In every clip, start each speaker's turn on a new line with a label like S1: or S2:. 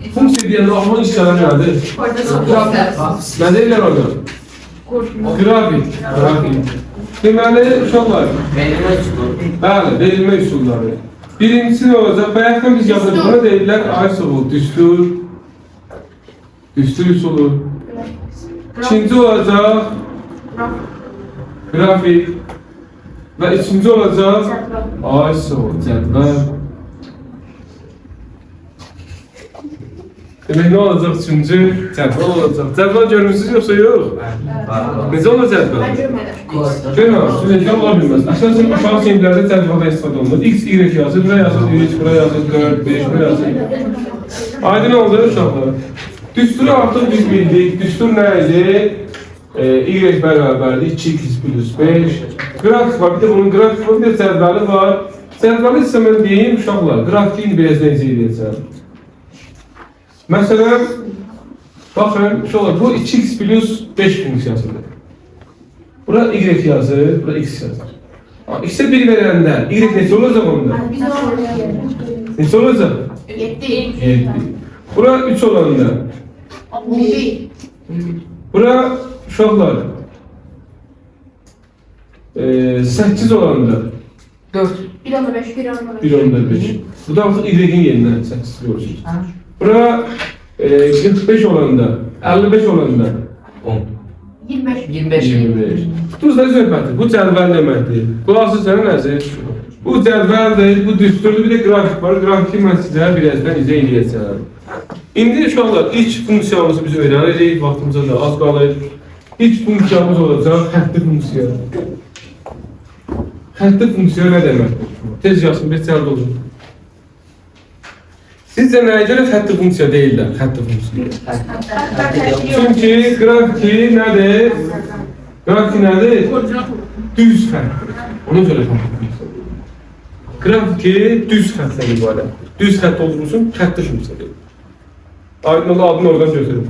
S1: Funksiya deyəndə axlıma iş gələn nədir? Nə deyirlər orada? Qrafik. Deməli, uşaqlar. Bəli, verilmə üsulları. Birincisi nə olacaq? Bayaqdan biz yazıldığına deyirlər, ISO, düstur üsulu. İkinci olacaq grafik. Və üçüncü olacaq ISO, cədvəl. Demək, nə olacaq üçüncü? Cədvəl olacaq. Cədvəl görmürsünüz yoxsa yox? Necə olacaq cədvəl? Görmüyoruz, sürekli ola bilməz. Əsasən aşağı sinirlərdə cədvəldə istifadə olunur. X, Y yazır, bura yazır, 3, bura yazır, 4, 5, bura yazır. Aydın oldu uşaqlar. Düsturu artıq biz bildik. Düstur nə idi? Y bərabərdir 2x plus 5. Qrafik var, bir də bunun qrafik var, bir də cədvəli var. Cədvəli isə mən deyim uşaqlar, qrafikin biraz necə edəcəm. Məsələn, baxın, uşaqlar, bu 2x plus 5 funksiyasıdır. Bura y yazır, bura x yazır. X'e 1 verəndə, y neçə olacaq onda? Neçə olacaq? 7. Bura 3 olanda? 11. Bura uşaqlar 8 olanda?
S2: 4.
S3: 1 onda 5.
S1: 1 onda 5. Bu da artıq y'in yerindən 8 görürsünüz. Bura 45 olanda, 55 olanda?
S2: 10. 25.
S1: Tuzla söhbəti, bu cədvəl deməkdir. Qulaqsız sənə nəzir? Bu cədvəldir, bu düsturlu bir də qrafik var. Qrafiki mən sizə birazdan izə eləyəcəm. İndi uşaqlar, ilk funksiyamızı biz öyrənirik, vaxtımıza da az qalır. İlk funksiyamız olacaq xətti funksiya. Xətti funksiya nə deməkdir? Tez yazsın, bir cəlb olun. Sizcə nəyə görə xətti funksiya deyirlər? Xətti funksiya. Çünki qrafiki nədir? Qrafiki nədir? Düz xəttdir. Ona görə xətti funksiya. Qrafiki düz xəttdən ibarətdir. Düz xətt olursun, xətti funksiya deyil. Aydın adını oradan götürüb.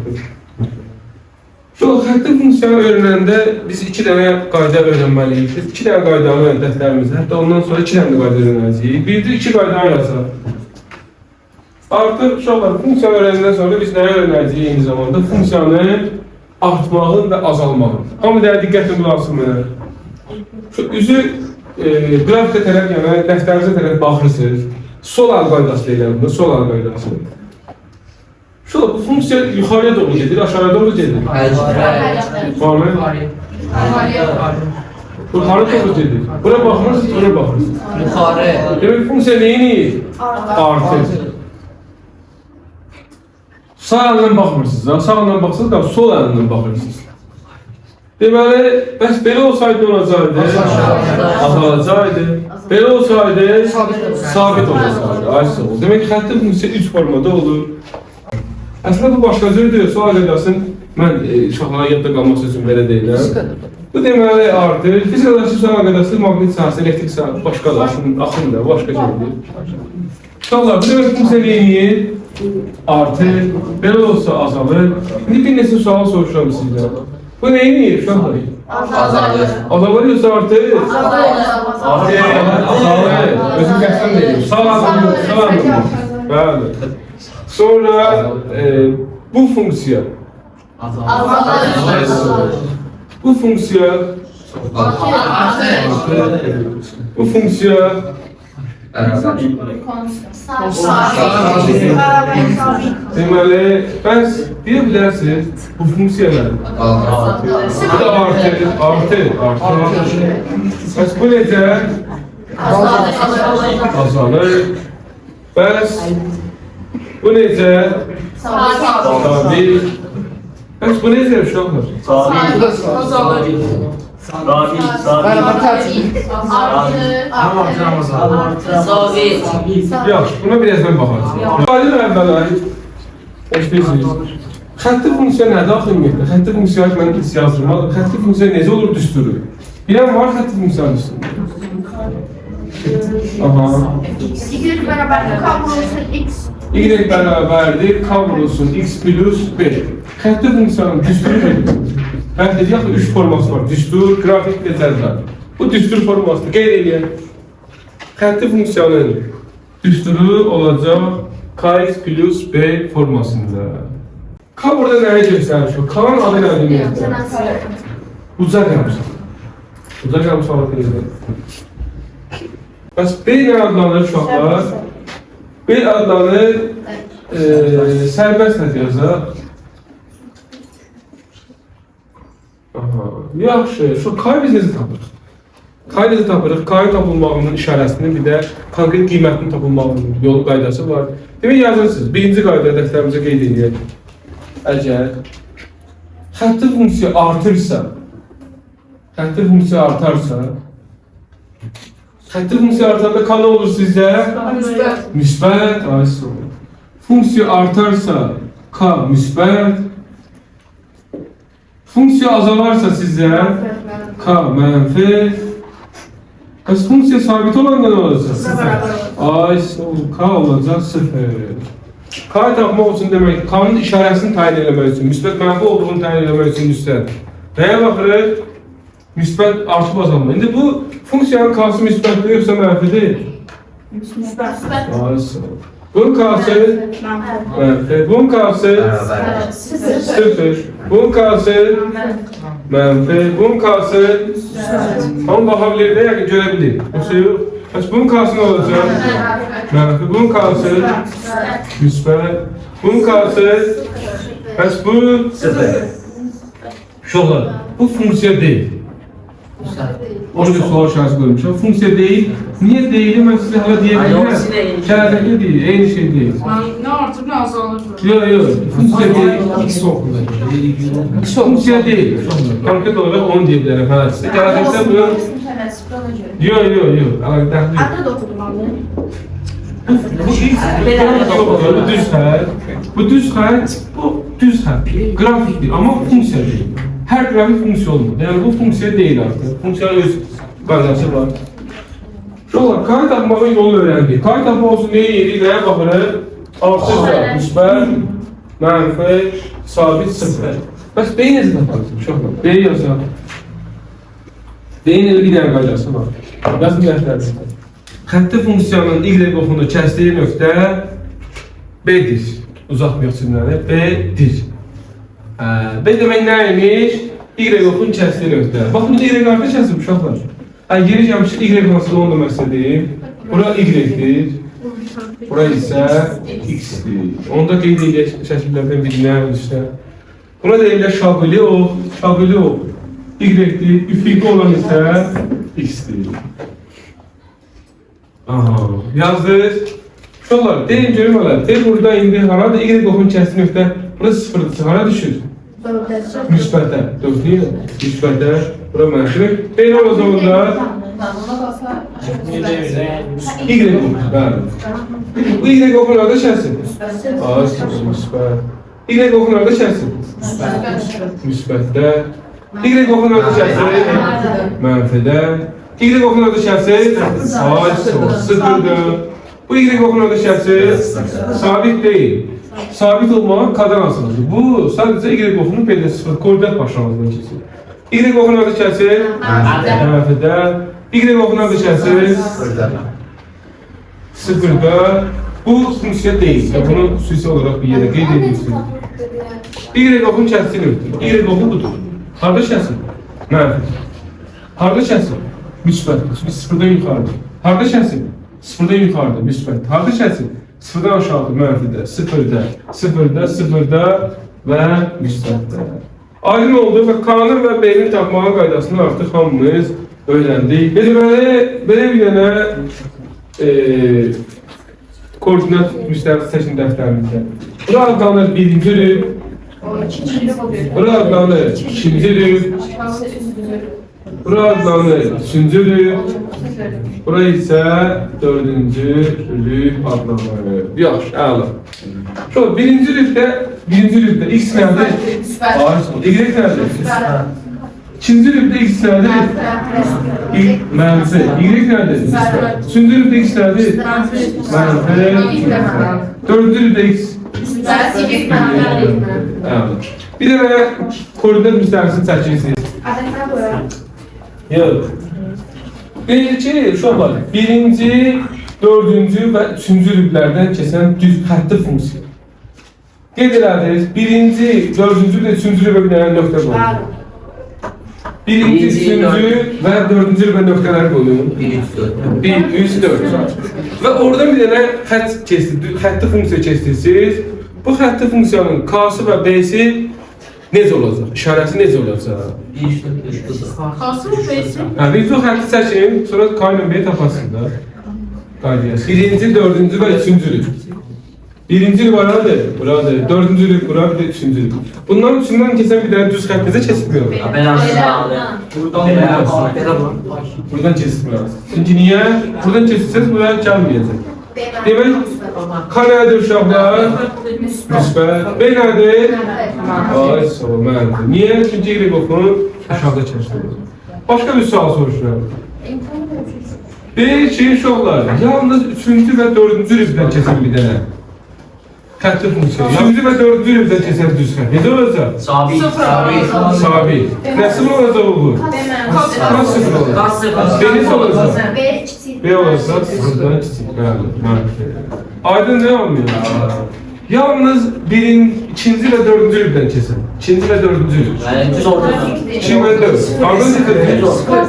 S1: Xətti funksiyanı öyrənəndə biz 2 dənə qayda öyrənməliyik. 2 dənə qaydanı dəftərimizdə, hətta ondan sonra 2 dənə qayda öyrənəcəyik. Bir də 2 qaydanı yazaq. Artıq uşaqlar, funksiyanı öyrəndən sonra biz nəyə öyrənəcəyik eyni zamanda? Funksiyanın artmağın və azalmağın. Hamı dəyə diqqətlə qulaqsın mənə. Şu üzü qrafikə tərəf, yəni dəftərinizə tərəf baxırsınız. Sol əl qaydası deyilən bunda, sol əl qaydası. Şöyle bu funksiya yuxarıya doğru gedir, aşağıya doğru gedir. Yuxarı. Yuxarı doğru gedir. Bura baxırsınız, bura baxırsınız.
S2: Yuxarı.
S1: Demek funksiya neyini? Artır. Sağ əlindən baxmırsınız, sağ əlindən baxsınız da sol əlindən baxırsınız. Deməli, bəs belə olsaydı olacaqdı, azalacaqdı. Belə olsaydı, sabit olacaqdı. Aysa oldu. Demək ki, xətti funksiya 3 formada olur. Əslində bu başqa cürdür, sual edəsin, mən uşaqlara yadda qalmaq sözüm belə deyiləm. Bu deməli artır, fizikadakı sual edəsin, maqnit sahəsi, elektrik sahəsi, başqa da, axın da, başqa cürdür. Uşaqlar, bu demək funksiya neyini? Artır, belə olsa azalır. İndi bir neçə sual soruşuram sizdən. Bu neyini? Uşaqlar?
S2: Azalır.
S1: Azalır yoxsa artır?
S2: Azalır.
S1: Azalır. Özüm qəsdən deyim. Sağ azalır, sağ azalır. Bəli. Sonra bu funksiya.
S2: Azalır.
S1: Bu funksiya. Bu funksiya. Deməli, bəs deyə bilərsiniz, bu funksiya nədir? Bu da artır. Bəs bu necə? Azalır. Bəs bu necə? Sabit. Bəs bu necə uşaqlar? Yaxşı, buna birazdan baxarız. Aydın əvvəla, eşitirsiniz. Xətti funksiya nədir axı ümumiyyətlə? Xətti funksiya mən hiss yazdırmalı. Xətti funksiya necə olur düsturu? Bilən var xətti funksiyanın düsturu. Aha.
S3: Y bərabərdir k vurulsun x.
S1: Y bərabərdir k vurulsun x plus 5. Xətti funksiyanın düsturu nedir? Mən dedik axı 3 forması var. Düstur, qrafik və cədvəl. Bu düstur formasıdır. Qeyd eləyək. Xətti funksiyanın düsturu olacaq k K x plus B formasında. K burada nəyi göstərir? K'nın adı nədir ümumiyyətlə? Uca qamsal. Uca qamsal deyildir. Bəs B nə adlanır uşaqlar? B adlanır sərbəst nədir yazaq. Yaxşı, şu K biz necə tapırıq? K necə tapırıq? K'nın tapılmağının işarəsinin bir də konkret qiymətinin tapılmağının yolu qaydası var. Demək yazırsınız. Birinci qayda dəftərimizə qeyd edək. Əgər xətti funksiya artırsa, xətti funksiya artanda K nə olur sizdə? Müsbət. Funksiya artarsa K müsbət. Funksiya azalarsa sizdə K mənfi. Bəs funksiya sabit olanda nə olacaq? K olacaq 0. K tapmaq üçün demək, K'nın işarəsini təyin eləmək üçün, müsbət mənfi olduğunu təyin eləmək üçün müsbət. Nəyə baxırıq? Müsbət artıb azalma. İndi bu funksiyanın K'sı müsbətdir yoxsa mənfidir? Müsbət. Bunun K'sı mənfi. Bunun K'sı 0. Bunun K'sı mənfi. Bunun K'sı tam baxa bilir və ya ki, görə bilir. Yoxsa yox. Bəs bunun K'sı nə olacaq? Mənfi. Bunun K'sı müsbət. Bunun K'sı bəs bu 0. Uşaqlar, bu funksiya deyil. Orada sual şahsı koymuşam. Funksiya değil. Niye değil? Ben size hala diyebilirim. Kârdaki değil. Aynı şey değil.
S4: Ne artık ne azalır?
S1: Yok. Funksiya değil. X okulda. Funksiya değil. Konkret olarak onu diyebilirim. Size kârdaki bunu... Yok.
S3: Adını da okudum abi.
S1: Bu düz xətt, bu düz xətt. Grafikdir, amma funksiya değil. Her grafik funksiya olmur. Yani bu funksiya değil artık. Funksiyanın öz qaydası var. Şolar, K tapmağın yolunu öğrendik. K tapmaq olsun neye yedik, neye baxırıq? Artırsa, müsbət, mənfi, sabit, 0. Bəs B necə taparız? Şolar, B yazaq. B-nin bir dənə qaydası var. Yazın dəftərdə. Xətti funksiyanın Y oxunu kəsdiyi nöqtə B-dir. Uzatmayaq sürüləri. B-dir. B demək nəymiş? Y oxun kəsdiyi nöqtə. Baxın, Y artı kəsib uşaqlar. Geri gəlmişik, Y nasıl onu demək istədim. Bura Y-dir. Bura isə X-dir. Onda qeyd edək şəkillərdən birinə ölçüdə. Buna deyirlər şaqili ox. Y-dir. Üfüqi olan isə X-dir. Yazdır. Uşaqlar, deyin görüm olar. De burada indi haradır? Y oxun kəsdiyi nöqtə. Bura 0-dır. Hara düşür? Müsbətə. Dörtlüyü müsbətə. Bura mənfi. Deyil o zaman da Y oxun. Bu Y oxun arada şəsin? Müsbət. Y oxun arada şəsin? Müsbətdə. Y oxun arada şəsin? Mənfidə. Y oxun arada şəsin? Sıfırdır. Bu Y oxun arada şəsin? Sabit deyil. Sabit olmağı K'dan asılıdır. Bu sadece Y oxunun belli sıfır koordinat başlamazdan keçir. Y oxunun adı kəsir? Mənfidə. Y oxunun adı kəsir? Sıfırda. Bu funksiya deyil. Bunu xüsusi olarak bir yerə qeyd edirsiniz. Y oxun kəsdirir. Y oxu budur. Harada kəsir? Mənfidir. Harada kəsir? Müsbətdir. Çünki sıfırdan yuxarıdır. Harada kəsir? Sıfırdan yuxarıdır. Müsbət. Harada kəsir? Sıfırdan aşağıdır, mənfidə, sıfırda və müsbətdə. Aydın oldu və K'nın və B'nin tapmağın qaydasını artıq hamımız öyrəndik. Belə bir dənə koordinat müstəvizi seçin dəftərimizdə. Bura adlanır birinci rüb, bura adlanır ikinci rüb, bura adlanır üçüncü rüb, bura isə dördüncü rüb adlanır. Yaxşı, əla. Şöyle birinci rübdə X nədir? Y nədir? İkinci rübdə X nədir? Mənfi. Y nədir? Üçüncü rübdə X nədir? Mənfi. Dördüncü rübdə X? Bir dənə koordinat müstəvisini çəkirsiniz.
S3: Adını koyalım.
S1: Yox. Birinci, uşaqlar, birinci 4-cü və 3-cü rüblərdən keçən düz xətti funksiya. Qeyd elədiniz, 1-ci, 4-cü və 3-cü rübə bilən nöqtə qoyun. 1-ci, 3-cü və 4-cü rübə nöqtələr qoyun. 1, 3, 4. Və oradan bir dənə xətti funksiya keçdirsiniz. Bu xətti funksiyanın K-sı və B-si necə olacaq? İşarəsi necə olacaq?
S4: Kasım Bey'si.
S1: Bir çox xətti çəkin, sonra K ilə B tapasınlar. Qaydiyası. 1-ci, 4-cü və 3-cü rüb. 1-ci buradır, buradır. 4-cü rüb, bura, bir də 3-cü rüb. Bunların üçündən keçən bir dənə düz xətt necə keçmiyor? Buradan keçmiyor. Çünki niyə? Buradan keçsəz buraya gəlməyəcək. Demək, K nədir uşaqlar? Müsbət. B nədir? Ay, sağ ol, məndir. Niyə? Çünki Y oxun aşağıda keçmiyor. Başqa bir sual soruşuram. Bir şey uşaqlar, yalnız 3-cü və 4-cü rübdən keçən bir dənə xətti funksiya. 3-cü və 4-cü rübdən keçən düz xətt. Necə olacaq? Sabit. Nəsil olacaq bu? Nasıl sıfır olacaq? B necə olacaq? B olacaq, sıfırdan kiçik. Aydın ne olmuyor? Yalnız ikinci ve 4-cü rübdən keçən. 2-ci və 4-cü rüb. 2 və 4. Ardın getirdik.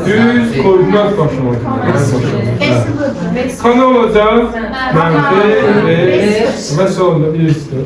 S1: Düz koordinat başlamak. Kanı olacaq? Mənfi, ve sonunda bir üstü.